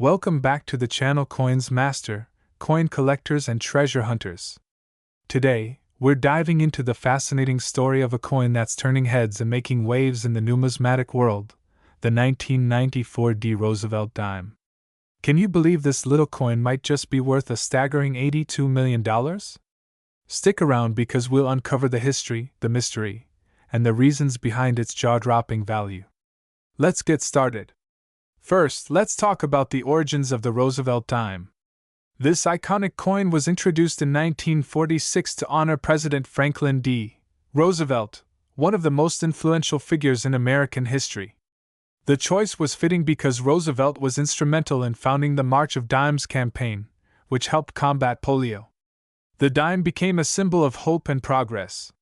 Welcome back to the channel Coins Master, Coin Collectors and Treasure Hunters. Today, we're diving into the fascinating story of a coin that's turning heads and making waves in the numismatic world, the 1994 Roosevelt dime. Can you believe this little coin might just be worth a staggering $82 million? Stick around because we'll uncover the history, the mystery, and the reasons behind its jaw-dropping value. Let's get started. First, let's talk about the origins of the Roosevelt dime. This iconic coin was introduced in 1946 to honor President Franklin D. Roosevelt, one of the most influential figures in American history. The choice was fitting because Roosevelt was instrumental in founding the March of Dimes campaign, which helped combat polio. The dime became a symbol of hope and progress.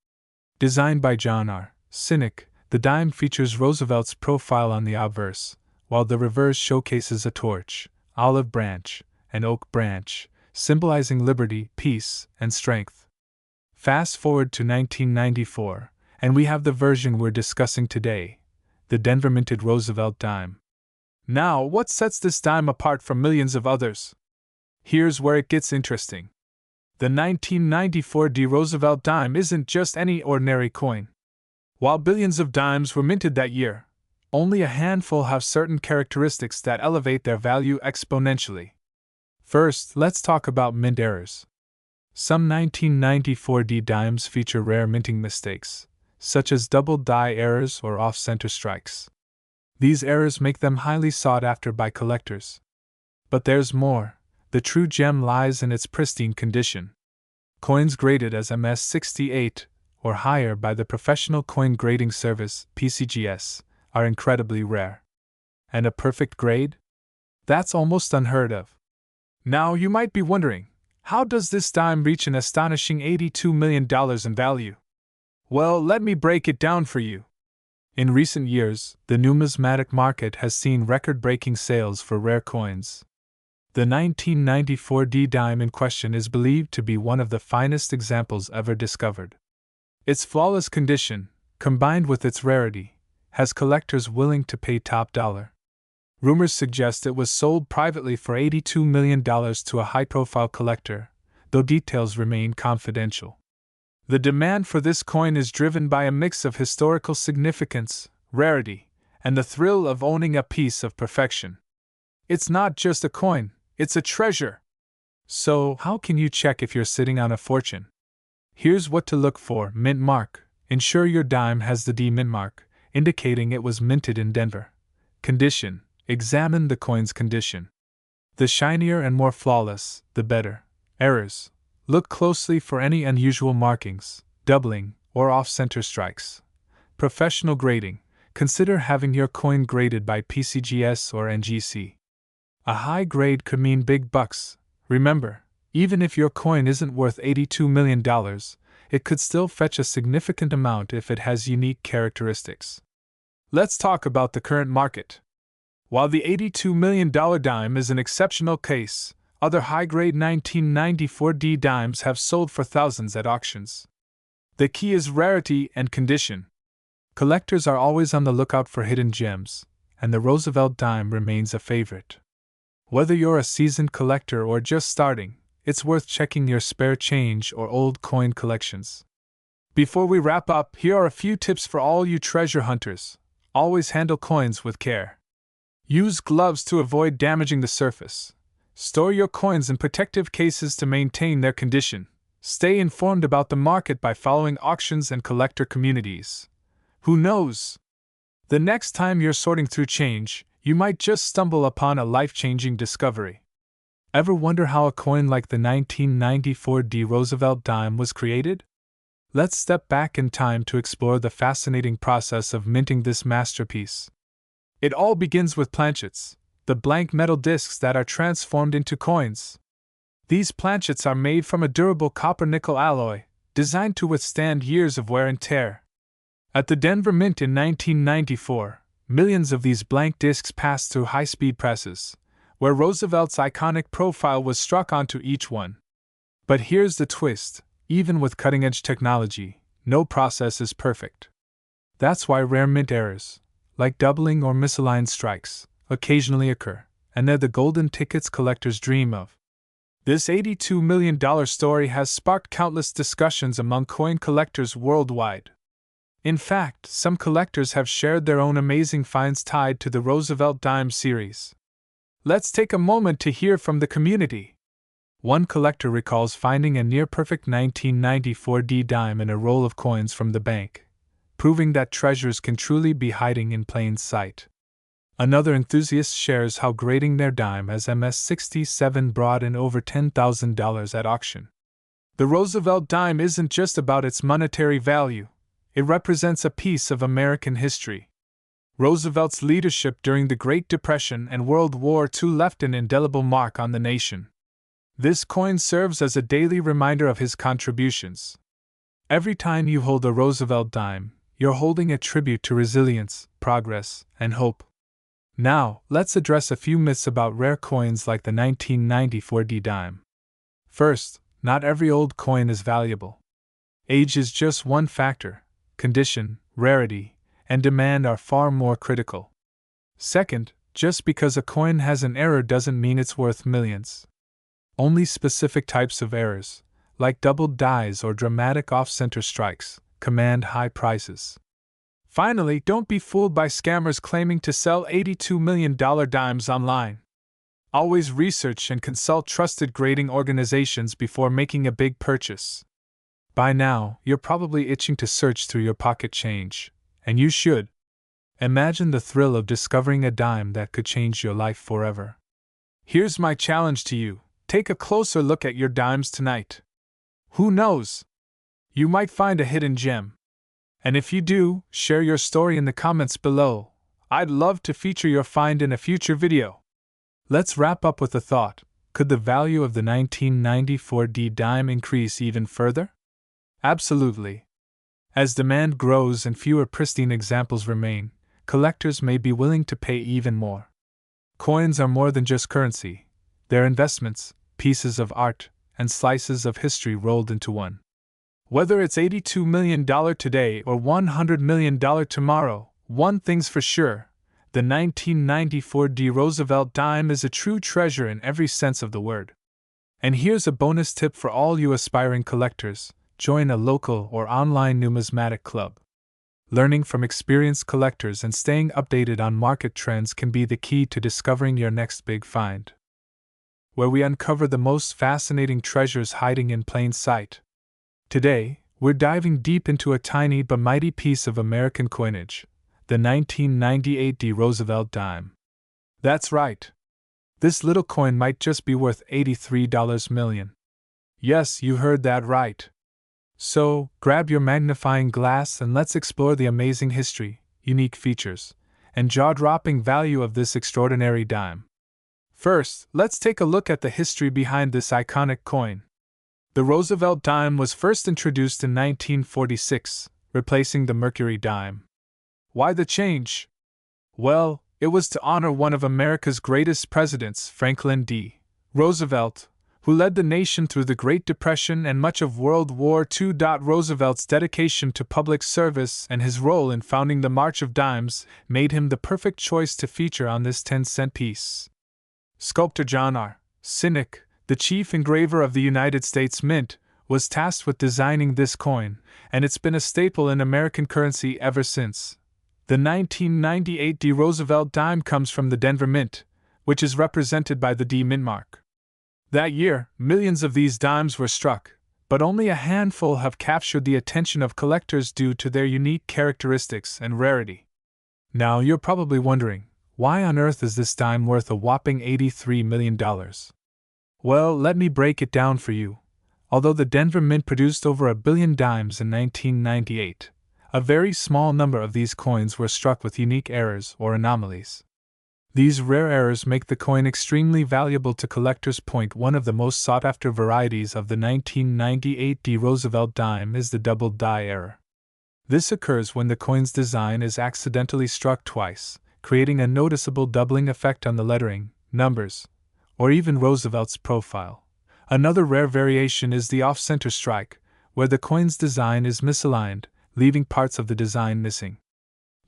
Designed by John R. Sinek, the dime features Roosevelt's profile on the obverse, while the reverse showcases a torch, olive branch, and oak branch, symbolizing liberty, peace, and strength. Fast forward to 1994, and we have the version we're discussing today, the Denver minted Roosevelt dime. Now, what sets this dime apart from millions of others? Here's where it gets interesting. The 1994 Roosevelt dime isn't just any ordinary coin. While billions of dimes were minted that year, only a handful have certain characteristics that elevate their value exponentially. First, let's talk about mint errors. Some 1994 dimes feature rare minting mistakes, such as double die errors or off-center strikes. These errors make them highly sought after by collectors. But there's more. The true gem lies in its pristine condition. Coins graded as MS68 or higher by the Professional Coin Grading Service (PCGS) are incredibly rare. And a perfect grade? That's almost unheard of. Now you might be wondering, how does this dime reach an astonishing $82 million in value? Well, let me break it down for you. In recent years, the numismatic market has seen record-breaking sales for rare coins. The 1994 dime in question is believed to be one of the finest examples ever discovered. Its flawless condition, combined with its rarity, has collectors willing to pay top dollar. Rumors suggest it was sold privately for $82 million to a high-profile collector, though details remain confidential. The demand for this coin is driven by a mix of historical significance, rarity, and the thrill of owning a piece of perfection. It's not just a coin, it's a treasure. So, how can you check if you're sitting on a fortune? Here's what to look for: mint mark. Ensure your dime has the D mint mark, indicating it was minted in Denver. Condition. Examine the coin's condition. The shinier and more flawless, the better. Errors. Look closely for any unusual markings, doubling, or off-center strikes. Professional grading. Consider having your coin graded by PCGS or NGC. A high grade could mean big bucks. Remember, even if your coin isn't worth $82 million, it could still fetch a significant amount if it has unique characteristics. Let's talk about the current market. While the $82 million dime is an exceptional case, other high-grade 1994 dimes have sold for thousands at auctions. The key is rarity and condition. Collectors are always on the lookout for hidden gems, and the Roosevelt dime remains a favorite. Whether you're a seasoned collector or just starting, it's worth checking your spare change or old coin collections. Before we wrap up, here are a few tips for all you treasure hunters. Always handle coins with care. Use gloves to avoid damaging the surface. Store your coins in protective cases to maintain their condition. Stay informed about the market by following auctions and collector communities. Who knows? The next time you're sorting through change, you might just stumble upon a life-changing discovery. Ever wonder how a coin like the 1994 Roosevelt dime was created? Let's step back in time to explore the fascinating process of minting this masterpiece. It all begins with planchets, the blank metal discs that are transformed into coins. These planchets are made from a durable copper-nickel alloy, designed to withstand years of wear and tear. At the Denver Mint in 1994, millions of these blank discs passed through high-speed presses, where Roosevelt's iconic profile was struck onto each one. But here's the twist: even with cutting-edge technology, no process is perfect. That's why rare mint errors, like doubling or misaligned strikes, occasionally occur, and they're the golden tickets collectors dream of. This $82 million story has sparked countless discussions among coin collectors worldwide. In fact, some collectors have shared their own amazing finds tied to the Roosevelt dime series. Let's take a moment to hear from the community. One collector recalls finding a near-perfect 1994 D dime in a roll of coins from the bank, proving that treasures can truly be hiding in plain sight. Another enthusiast shares how grading their dime as MS-67 brought in over $10,000 at auction. The Roosevelt dime isn't just about its monetary value. It represents a piece of American history. Roosevelt's leadership during the Great Depression and World War II left an indelible mark on the nation. This coin serves as a daily reminder of his contributions. Every time you hold a Roosevelt dime, you're holding a tribute to resilience, progress, and hope. Now, let's address a few myths about rare coins like the 1994 D dime. First, not every old coin is valuable. Age is just one factor. Condition, rarity, and demand are far more critical. Second, just because a coin has an error doesn't mean it's worth millions. Only specific types of errors, like doubled dies or dramatic off-center strikes, command high prices. Finally, don't be fooled by scammers claiming to sell $82 million dimes online. Always research and consult trusted grading organizations before making a big purchase. By now, you're probably itching to search through your pocket change, and you should. Imagine the thrill of discovering a dime that could change your life forever. Here's my challenge to you: take a closer look at your dimes tonight. Who knows? You might find a hidden gem. And if you do, share your story in the comments below. I'd love to feature your find in a future video. Let's wrap up with a thought. Could the value of the 1994 D dime increase even further? Absolutely. As demand grows and fewer pristine examples remain, collectors may be willing to pay even more. Coins are more than just currency. They're investments, pieces of art, and slices of history rolled into one. Whether it's $82 million today or $100 million tomorrow, one thing's for sure: the 1994 D Roosevelt dime is a true treasure in every sense of the word. And here's a bonus tip for all you aspiring collectors: join a local or online numismatic club. Learning from experienced collectors and staying updated on market trends can be the key to discovering your next big find, where we uncover the most fascinating treasures hiding in plain sight. Today, we're diving deep into a tiny but mighty piece of American coinage, the 1998 D Roosevelt dime. That's right. This little coin might just be worth $83 million. Yes, you heard that right. So, grab your magnifying glass and let's explore the amazing history, unique features, and jaw-dropping value of this extraordinary dime. First, let's take a look at the history behind this iconic coin. The Roosevelt dime was first introduced in 1946, replacing the Mercury dime. Why the change? Well, it was to honor one of America's greatest presidents, Franklin D. Roosevelt, who led the nation through the Great Depression and much of World War II. Roosevelt's dedication to public service and his role in founding the March of Dimes made him the perfect choice to feature on this 10-cent piece. Sculptor John R. Sinek, the chief engraver of the United States Mint, was tasked with designing this coin, and it's been a staple in American currency ever since. The 1998 D Roosevelt dime comes from the Denver Mint, which is represented by the D Mint mark. That year, millions of these dimes were struck, but only a handful have captured the attention of collectors due to their unique characteristics and rarity. Now you're probably wondering, why on earth is this dime worth a whopping $83 million? Well, let me break it down for you. Although the Denver Mint produced over 1 billion dimes in 1998, a very small number of these coins were struck with unique errors or anomalies. These rare errors make the coin extremely valuable to collectors. One of the most sought-after varieties of the 1998 D Roosevelt dime is the double die error. This occurs when the coin's design is accidentally struck twice, creating a noticeable doubling effect on the lettering, numbers, or even Roosevelt's profile. Another rare variation is the off-center strike, where the coin's design is misaligned, leaving parts of the design missing.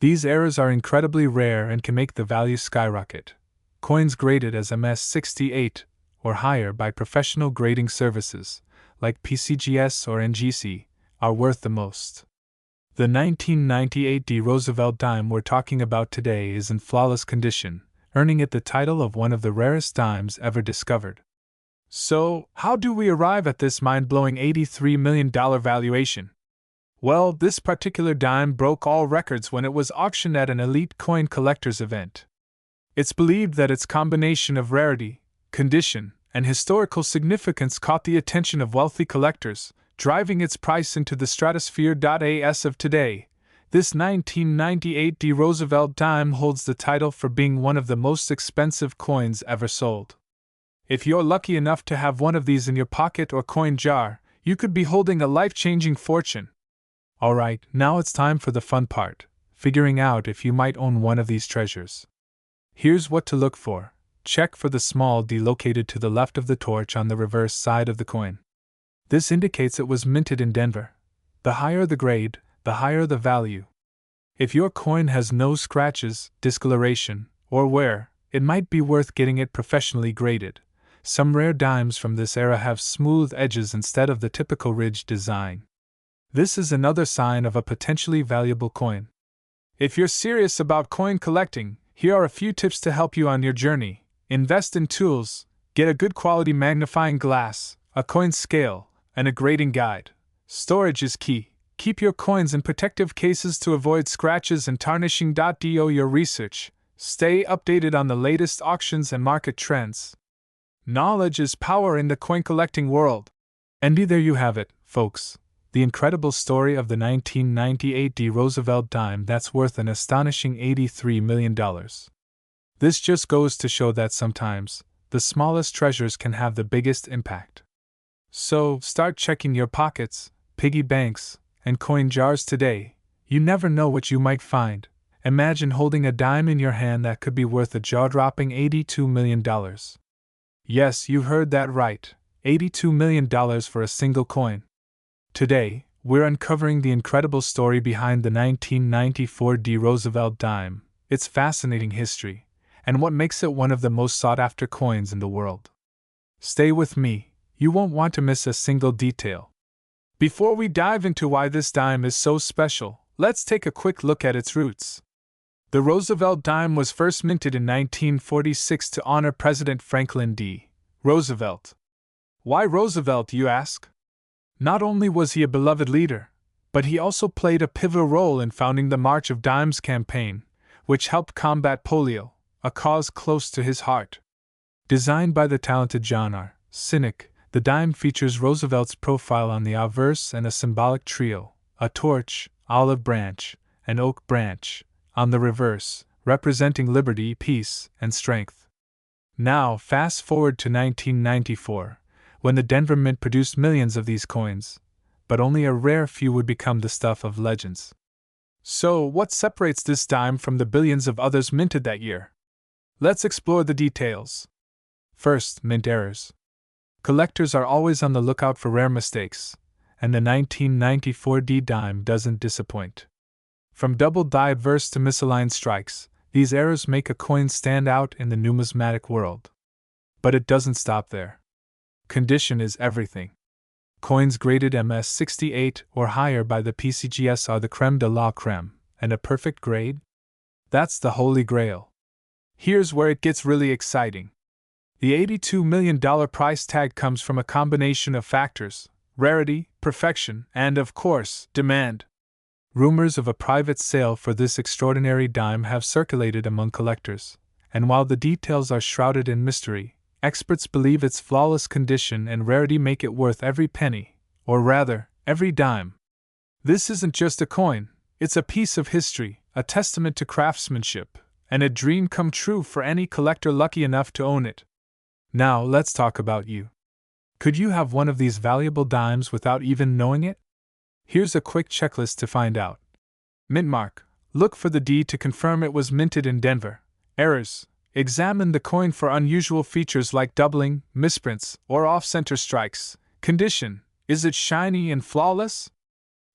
These errors are incredibly rare and can make the value skyrocket. Coins graded as MS68 or higher by professional grading services, like PCGS or NGC, are worth the most. The 1998 D. Roosevelt dime we're talking about today is in flawless condition, earning it the title of one of the rarest dimes ever discovered. So, how do we arrive at this mind-blowing $83 million valuation? Well, this particular dime broke all records when it was auctioned at an elite coin collectors event. It's believed that its combination of rarity, condition, and historical significance caught the attention of wealthy collectors, driving its price into the stratosphere. As of today, this 1998 D. Roosevelt dime holds the title for being one of the most expensive coins ever sold. If you're lucky enough to have one of these in your pocket or coin jar, you could be holding a life-changing fortune. Alright, now it's time for the fun part, figuring out if you might own one of these treasures. Here's what to look for. Check for the small d located to the left of the torch on the reverse side of the coin. This indicates it was minted in Denver. The higher the grade, the higher the value. If your coin has no scratches, discoloration, or wear, it might be worth getting it professionally graded. Some rare dimes from this era have smooth edges instead of the typical ridged design. This is another sign of a potentially valuable coin. If you're serious about coin collecting, here are a few tips to help you on your journey. Invest in tools, get a good quality magnifying glass, a coin scale, and a grading guide. Storage is key. Keep your coins in protective cases to avoid scratches and tarnishing. Do your research. Stay updated on the latest auctions and market trends. Knowledge is power in the coin collecting world. And there you have it, folks. The incredible story of the 1998 D. Roosevelt dime that's worth an astonishing $83 million. This just goes to show that sometimes, the smallest treasures can have the biggest impact. So, start checking your pockets, piggy banks, and coin jars today. You never know what you might find. Imagine holding a dime in your hand that could be worth a jaw-dropping $82 million. Yes, you heard that right, $82 million for a single coin. Today, we're uncovering the incredible story behind the 1994 D. Roosevelt dime, its fascinating history, and what makes it one of the most sought-after coins in the world. Stay with me, you won't want to miss a single detail. Before we dive into why this dime is so special, let's take a quick look at its roots. The Roosevelt dime was first minted in 1946 to honor President Franklin D. Roosevelt. Why Roosevelt, you ask? Not only was he a beloved leader, but he also played a pivotal role in founding the March of Dimes campaign, which helped combat polio, a cause close to his heart. Designed by the talented John R. Sinek, the dime features Roosevelt's profile on the obverse and a symbolic trio, a torch, olive branch, and oak branch, on the reverse, representing liberty, peace, and strength. Now, fast forward to 1994. When the Denver Mint produced millions of these coins, but only a rare few would become the stuff of legends. So, what separates this dime from the billions of others minted that year? Let's explore the details. First, mint errors. Collectors are always on the lookout for rare mistakes, and the 1994 D dime doesn't disappoint. From double die adverse to misaligned strikes, these errors make a coin stand out in the numismatic world. But it doesn't stop there. Condition is everything. Coins graded MS68 or higher by the PCGS are the creme de la creme, and a perfect grade? That's the holy grail. Here's where it gets really exciting. The $82 million price tag comes from a combination of factors: rarity, perfection, and, of course, demand. Rumors of a private sale for this extraordinary dime have circulated among collectors, and while the details are shrouded in mystery, experts believe its flawless condition and rarity make it worth every penny, or rather, every dime. This isn't just a coin, it's a piece of history, a testament to craftsmanship, and a dream come true for any collector lucky enough to own it. Now, let's talk about you. Could you have one of these valuable dimes without even knowing it? Here's a quick checklist to find out. Mint mark. Look for the D to confirm it was minted in Denver. Errors. Examine the coin for unusual features like doubling, misprints, or off-center strikes. Condition. Is it shiny and flawless?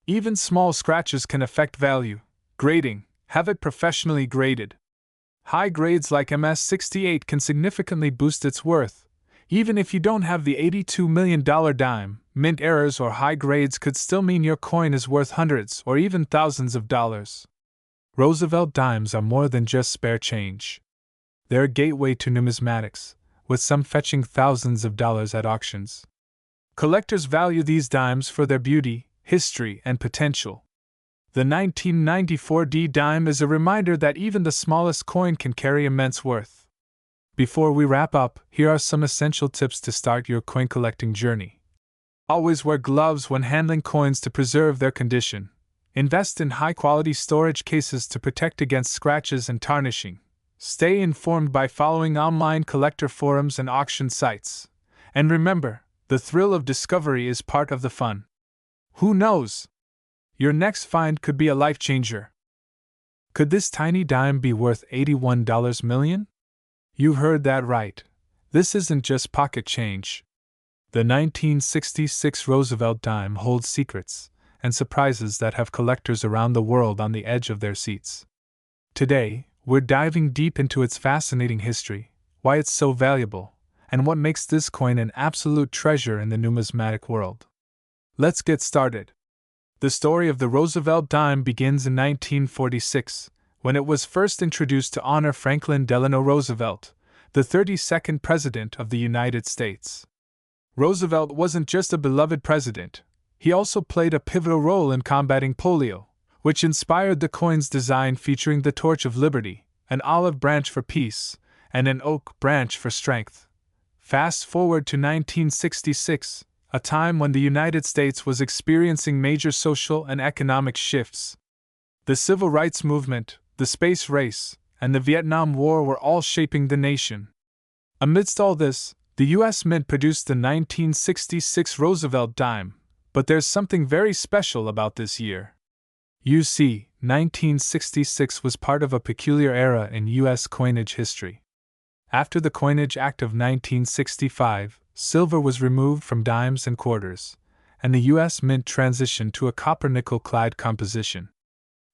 Even small scratches can affect value. Grading. Have it professionally graded. High grades like MS-68 can significantly boost its worth. Even if you don't have the $82 million dime, mint errors or high grades could still mean your coin is worth hundreds or even thousands of dollars. Roosevelt dimes are more than just spare change. They're a gateway to numismatics, with some fetching thousands of dollars at auctions. Collectors value these dimes for their beauty, history, and potential. The 1994 D dime is a reminder that even the smallest coin can carry immense worth. Before we wrap up, here are some essential tips to start your coin collecting journey. Always wear gloves when handling coins to preserve their condition. Invest in high-quality storage cases to protect against scratches and tarnishing. Stay informed by following online collector forums and auction sites. And remember, the thrill of discovery is part of the fun. Who knows? Your next find could be a life changer. Could this tiny dime be worth $81 million? You heard that right. This isn't just pocket change. The 1966 Roosevelt dime holds secrets and surprises that have collectors around the world on the edge of their seats. Today, we're diving deep into its fascinating history, why it's so valuable, and what makes this coin an absolute treasure in the numismatic world. Let's get started. The story of the Roosevelt dime begins in 1946, when it was first introduced to honor Franklin Delano Roosevelt, the 32nd President of the United States. Roosevelt wasn't just a beloved president, he also played a pivotal role in combating polio, which inspired the coin's design featuring the Torch of Liberty, an olive branch for peace, and an oak branch for strength. Fast forward to 1966, a time when the United States was experiencing major social and economic shifts. The civil rights movement, the space race, and the Vietnam War were all shaping the nation. Amidst all this, the U.S. Mint produced the 1966 Roosevelt dime, but there's something very special about this year. You see, 1966 was part of a peculiar era in U.S. coinage history. After the Coinage Act of 1965, silver was removed from dimes and quarters, and the U.S. Mint transitioned to a copper-nickel-clad composition.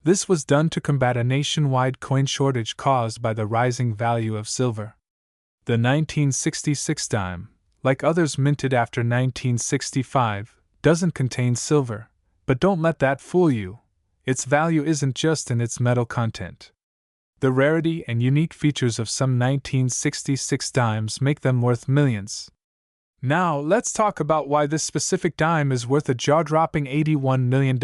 This was done to combat a nationwide coin shortage caused by the rising value of silver. The 1966 dime, like others minted after 1965, doesn't contain silver, but don't let that fool you. Its value isn't just in its metal content. The rarity and unique features of some 1966 dimes make them worth millions. Now, let's talk about why this specific dime is worth a jaw-dropping $81 million.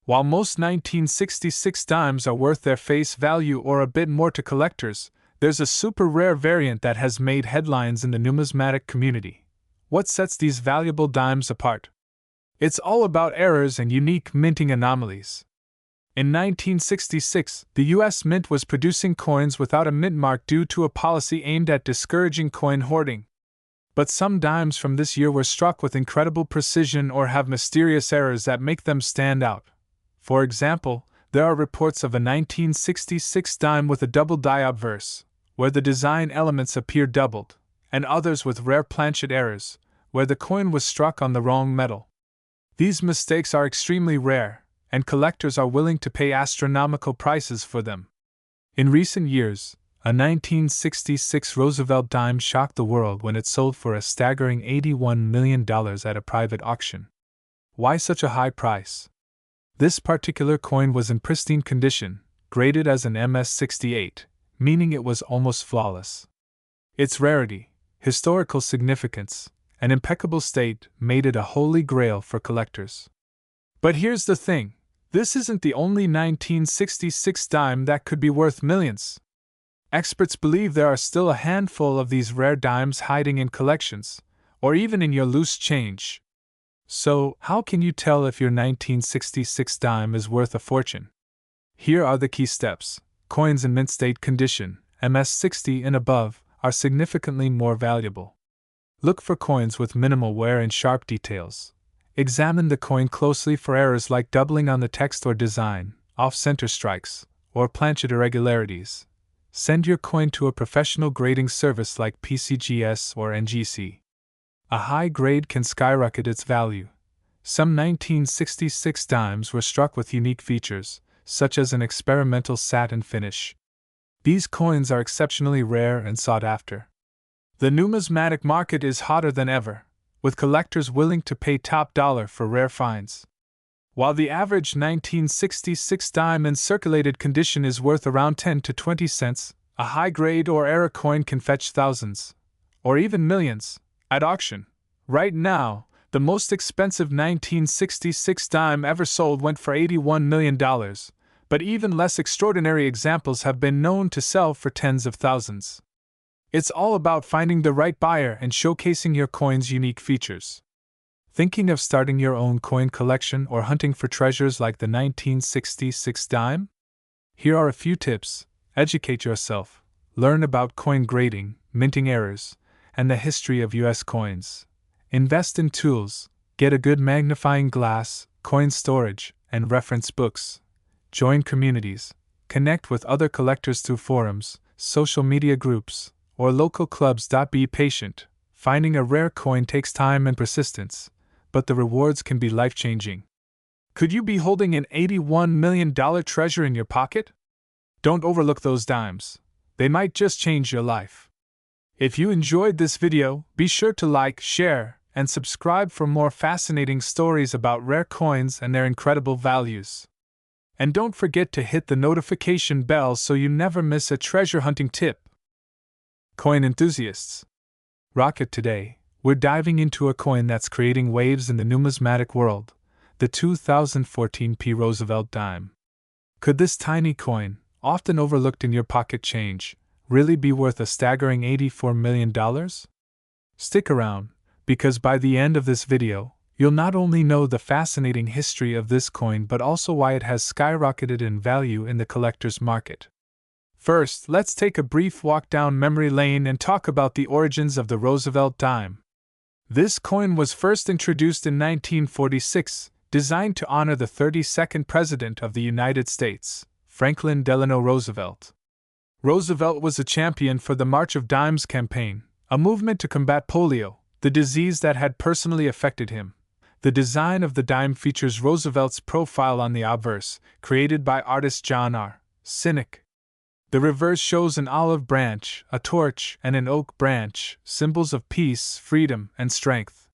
While most 1966 dimes are worth their face value or a bit more to collectors, there's a super rare variant that has made headlines in the numismatic community. What sets these valuable dimes apart? It's all about errors and unique minting anomalies. In 1966, the U.S. Mint was producing coins without a mint mark due to a policy aimed at discouraging coin hoarding. But some dimes from this year were struck with incredible precision or have mysterious errors that make them stand out. For example, there are reports of a 1966 dime with a double die obverse, where the design elements appear doubled, and others with rare planchet errors, where the coin was struck on the wrong metal. These mistakes are extremely rare, and collectors are willing to pay astronomical prices for them. In recent years, a 1966 Roosevelt dime shocked the world when it sold for a staggering $81 million at a private auction. Why such a high price? This particular coin was in pristine condition, graded as an MS-68, meaning it was almost flawless. Its rarity, historical significance, and impeccable state made it a holy grail for collectors. But here's the thing, this isn't the only 1966 dime that could be worth millions. Experts believe there are still a handful of these rare dimes hiding in collections, or even in your loose change. So, how can you tell if your 1966 dime is worth a fortune? Here are the key steps. Coins in mint state condition, MS-60 and above, are significantly more valuable. Look for coins with minimal wear and sharp details. Examine the coin closely for errors like doubling on the text or design, off-center strikes, or planchet irregularities. Send your coin to a professional grading service like PCGS or NGC. A high grade can skyrocket its value. Some 1966 dimes were struck with unique features, such as an experimental satin finish. These coins are exceptionally rare and sought after. The numismatic market is hotter than ever, with collectors willing to pay top dollar for rare finds. While the average 1966 dime in circulated condition is worth around 10 to 20 cents, a high-grade or era coin can fetch thousands, or even millions, at auction. Right now, the most expensive 1966 dime ever sold went for $81 million, but even less extraordinary examples have been known to sell for tens of thousands. It's all about finding the right buyer and showcasing your coin's unique features. Thinking of starting your own coin collection or hunting for treasures like the 1966 dime? Here are a few tips. Educate yourself. Learn about coin grading, minting errors, and the history of U.S. coins. Invest in tools. Get a good magnifying glass, coin storage, and reference books. Join communities. Connect with other collectors through forums, social media groups, or local clubs. Be patient. Finding a rare coin takes time and persistence, but the rewards can be life-changing. Could you be holding an $81 million treasure in your pocket? Don't overlook those dimes. They might just change your life. If you enjoyed this video, be sure to like, share, and subscribe for more fascinating stories about rare coins and their incredible values. And don't forget to hit the notification bell so you never miss a treasure hunting tip. Coin enthusiasts, rock it today. We're diving into a coin that's creating waves in the numismatic world, the 2014 P. Roosevelt dime. Could this tiny coin, often overlooked in your pocket change, really be worth a staggering $84 million? Stick around, because by the end of this video, you'll not only know the fascinating history of this coin but also why it has skyrocketed in value in the collector's market. First, let's take a brief walk down memory lane and talk about the origins of the Roosevelt dime. This coin was first introduced in 1946, designed to honor the 32nd President of the United States, Franklin Delano Roosevelt. Roosevelt was a champion for the March of Dimes campaign, a movement to combat polio, the disease that had personally affected him. The design of the dime features Roosevelt's profile on the obverse, created by artist John R. Sinek. The reverse shows an olive branch, a torch, and an oak branch, symbols of peace, freedom, and strength.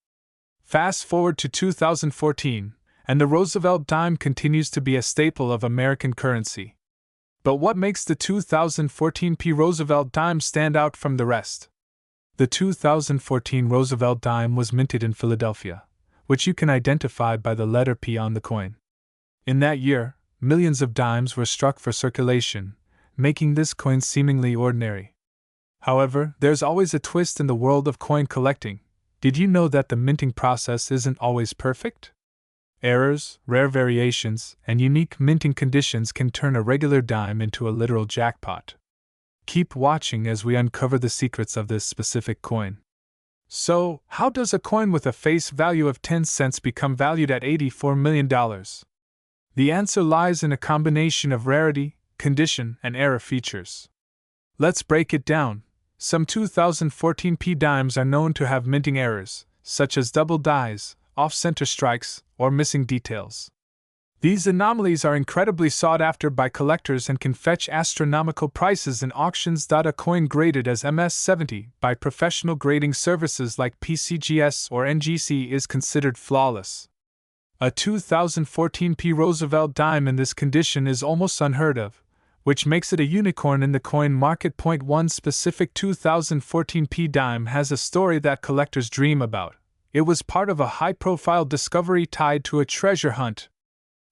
Fast forward to 2014, and the Roosevelt dime continues to be a staple of American currency. But what makes the 2014 P. Roosevelt dime stand out from the rest? The 2014 Roosevelt dime was minted in Philadelphia, which you can identify by the letter P on the coin. In that year, millions of dimes were struck for circulation, making this coin seemingly ordinary. However, there's always a twist in the world of coin collecting. Did you know that the minting process isn't always perfect? Errors, rare variations, and unique minting conditions can turn a regular dime into a literal jackpot. Keep watching as we uncover the secrets of this specific coin. So, how does a coin with a face value of 10 cents become valued at $84 million? The answer lies in a combination of rarity, condition, and error features. Let's break it down. Some 2014 P dimes are known to have minting errors, such as double dies, off-center strikes, or missing details. These anomalies are incredibly sought after by collectors and can fetch astronomical prices in auctions. A coin graded as MS-70 by professional grading services like PCGS or NGC is considered flawless. A 2014 P. Roosevelt dime in this condition is almost unheard of, which makes it a unicorn in the coin market. One specific 2014 P dime has a story that collectors dream about. It was part of a high-profile discovery tied to a treasure hunt.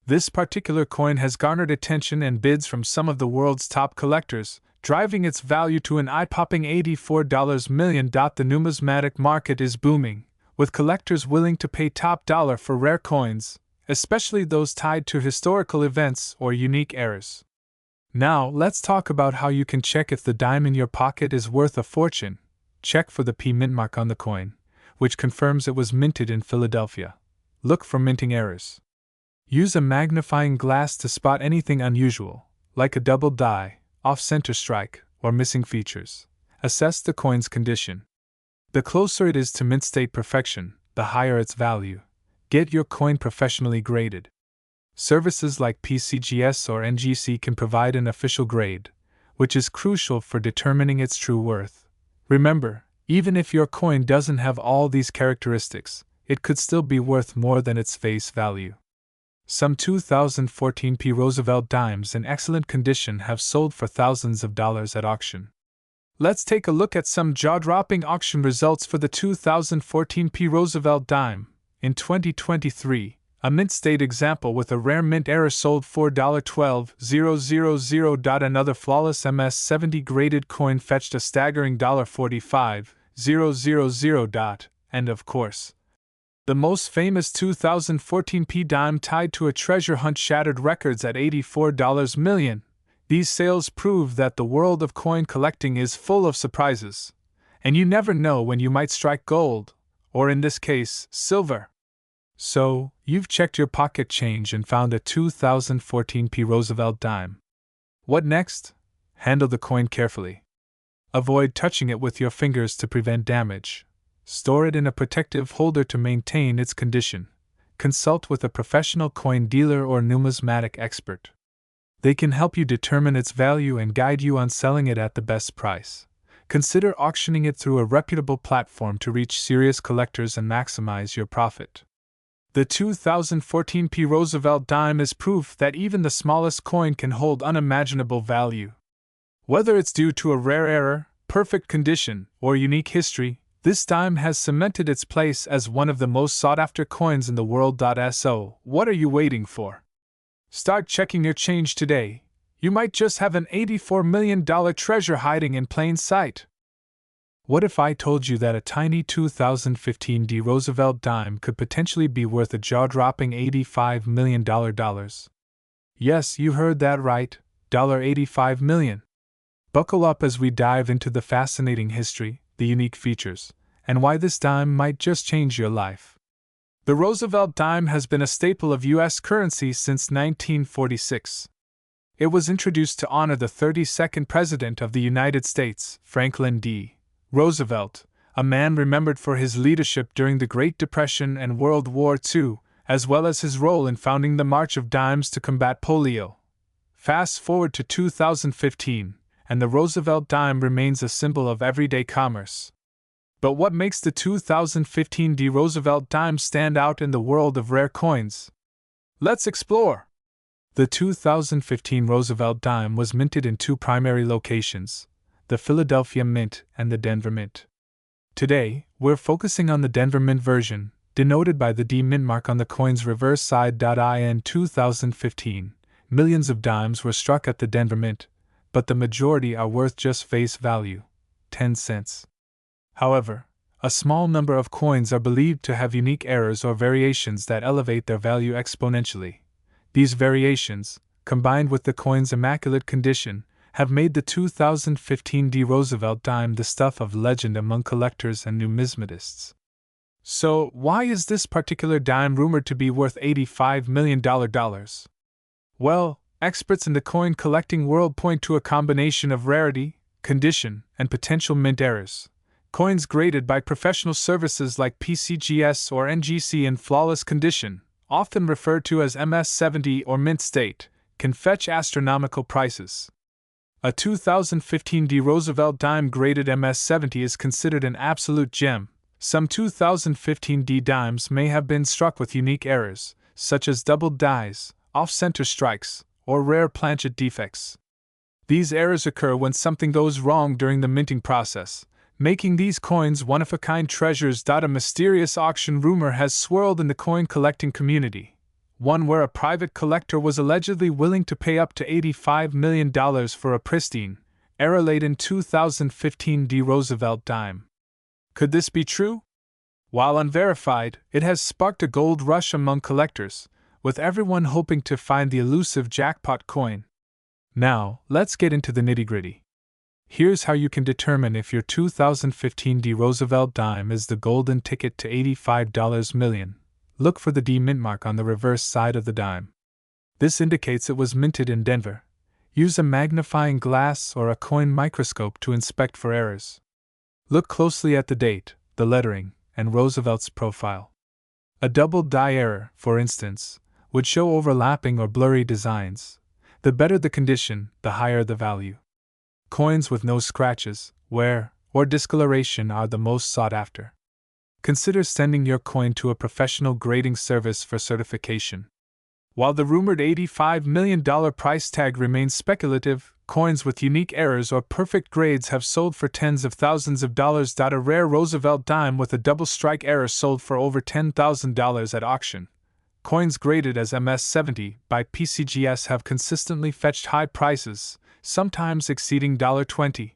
This particular coin has garnered attention and bids from some of the world's top collectors, driving its value to an eye-popping $84 million. The numismatic market is booming, with collectors willing to pay top dollar for rare coins, especially those tied to historical events or unique eras. Now, let's talk about how you can check if the dime in your pocket is worth a fortune. Check for the P mint mark on the coin, which confirms it was minted in Philadelphia. Look for minting errors. Use a magnifying glass to spot anything unusual, like a double die, off-center strike, or missing features. Assess the coin's condition. The closer it is to mint state perfection, the higher its value. Get your coin professionally graded. Services like PCGS or NGC can provide an official grade, which is crucial for determining its true worth. Remember, even if your coin doesn't have all these characteristics, it could still be worth more than its face value. Some 2014 P. Roosevelt dimes in excellent condition have sold for thousands of dollars at auction. Let's take a look at some jaw-dropping auction results for the 2014 P. Roosevelt dime. In 2023, a mint state example with a rare mint error sold for $12,000. Another flawless MS-70 graded coin fetched a staggering $45,000. And of course, the most famous 2014 P dime tied to a treasure hunt shattered records at $84 million. These sales prove that the world of coin collecting is full of surprises, and you never know when you might strike gold, or in this case, silver. So, you've checked your pocket change and found a 2014 P Roosevelt dime. What next? Handle the coin carefully. Avoid touching it with your fingers to prevent damage. Store it in a protective holder to maintain its condition. Consult with a professional coin dealer or numismatic expert. They can help you determine its value and guide you on selling it at the best price. Consider auctioning it through a reputable platform to reach serious collectors and maximize your profit. The 2014 P Roosevelt dime is proof that even the smallest coin can hold unimaginable value. Whether it's due to a rare error, perfect condition, or unique history, this dime has cemented its place as one of the most sought-after coins in the world. So, what are you waiting for? Start checking your change today. You might just have an $84 million treasure hiding in plain sight. What if I told you that a tiny 2015 D Roosevelt dime could potentially be worth a jaw-dropping $85 million? Yes, you heard that right, $85 million. Buckle up as we dive into the fascinating history, the unique features, and why this dime might just change your life. The Roosevelt dime has been a staple of U.S. currency since 1946. It was introduced to honor the 32nd President of the United States, Franklin D. Roosevelt, a man remembered for his leadership during the Great Depression and World War II, as well as his role in founding the March of Dimes to combat polio. Fast forward to 2015, and the Roosevelt dime remains a symbol of everyday commerce. But what makes the 2015 D Roosevelt dime stand out in the world of rare coins? Let's explore! The 2015 Roosevelt dime was minted in two primary locations, the Philadelphia Mint and the Denver Mint. Today, we're focusing on the Denver Mint version, denoted by the D mint mark on the coin's reverse side. In 2015, millions of dimes were struck at the Denver Mint, but the majority are worth just face value, 10 cents. However, a small number of coins are believed to have unique errors or variations that elevate their value exponentially. These variations, combined with the coin's immaculate condition, have made the 2015 D Roosevelt dime the stuff of legend among collectors and numismatists. So, why is this particular dime rumored to be worth $85 million? Well, experts in the coin collecting world point to a combination of rarity, condition, and potential mint errors. Coins graded by professional services like PCGS or NGC in flawless condition, often referred to as MS-70 or mint state, can fetch astronomical prices. A 2015 D Roosevelt dime graded MS-70 is considered an absolute gem. Some 2015 D dimes may have been struck with unique errors, such as doubled dies, off-center strikes, or rare planchet defects. These errors occur when something goes wrong during the minting process, making these coins one-of-a-kind treasures. A mysterious auction rumor has swirled in the coin collecting community, one where a private collector was allegedly willing to pay up to $85 million for a pristine, error-laden 2015 D Roosevelt dime. Could this be true? While unverified, it has sparked a gold rush among collectors, with everyone hoping to find the elusive jackpot coin. Now, let's get into the nitty-gritty. Here's how you can determine if your 2015 D Roosevelt dime is the golden ticket to $85 million. Look for the D mint mark on the reverse side of the dime. This indicates it was minted in Denver. Use a magnifying glass or a coin microscope to inspect for errors. Look closely at the date, the lettering, and Roosevelt's profile. A double die error, for instance, would show overlapping or blurry designs. The better the condition, the higher the value. Coins with no scratches, wear, or discoloration are the most sought after. Consider sending your coin to a professional grading service for certification. While the rumored $85 million price tag remains speculative, coins with unique errors or perfect grades have sold for tens of thousands of dollars. A rare Roosevelt dime with a double strike error sold for over $10,000 at auction. Coins graded as MS-70 by PCGS have consistently fetched high prices, sometimes exceeding $20,000.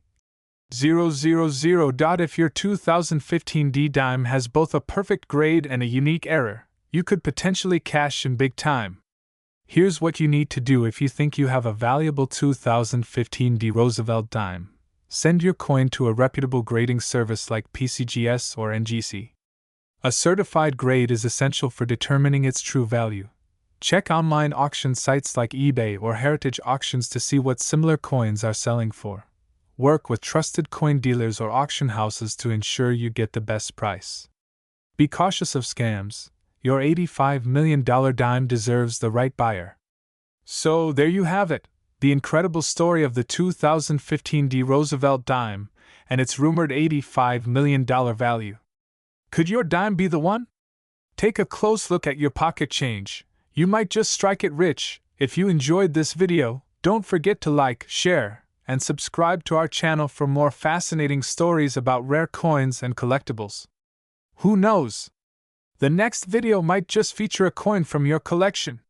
If your 2015 D dime has both a perfect grade and a unique error, you could potentially cash in big time. Here's what you need to do if you think you have a valuable 2015 D Roosevelt dime. Send your coin to a reputable grading service like PCGS or NGC. A certified grade is essential for determining its true value. Check online auction sites like eBay or Heritage Auctions to see what similar coins are selling for. Work with trusted coin dealers or auction houses to ensure you get the best price. Be cautious of scams. Your $85 million dime deserves the right buyer. So there you have it, the incredible story of the 2015 D Roosevelt dime and its rumored $85 million value. Could your dime be the one? Take a close look at your pocket change. You might just strike it rich. If you enjoyed this video, don't forget to like, share, and subscribe to our channel for more fascinating stories about rare coins and collectibles. Who knows? The next video might just feature a coin from your collection.